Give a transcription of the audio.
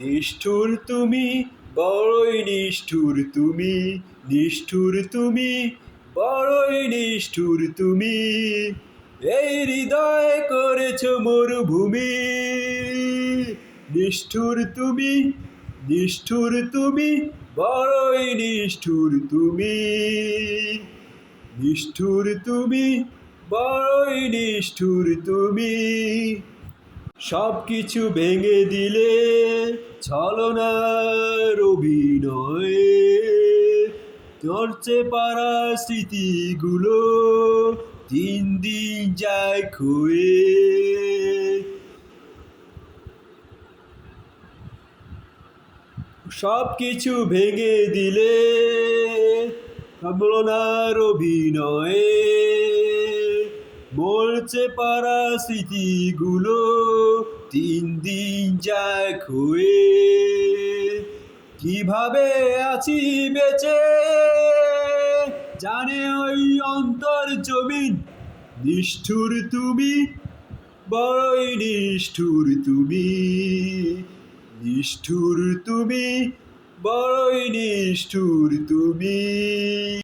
নিষ্ঠুর তুমি, বড়ই নিষ্ঠুর তুমি, নিষ্ঠুর তুমি, বড়ই নিষ্ঠুর তুমি। এই হৃদয় করেছ মরুভূমি। নিষ্ঠুর তুমি, নিষ্ঠুর তুমি, বড়ই নিষ্ঠুর তুমি। নিষ্ঠুর তুমি, বড়ই নিষ্ঠুর তুমি। সব কিছু ভেঙে দিলে ছলনার অভিনয়ে, চলছে পাড়া স্মৃতিগুলো দিন দিন যায় ক্ষয়ে। সব কিছু ভেঙে দিলে ছলনার অভিনয়ে, মরছে পাড়া স্মৃতিগুলো দিন দিন যায় ক্ষয়ে। কিভাবে আছি বেঁচে জানে ওই অন্তর জমিন। নিষ্ঠুর তুমি, বড়ই নিষ্ঠুর তুমি। নিষ্ঠুর তুমি, বড়ই নিষ্ঠুর তুমি।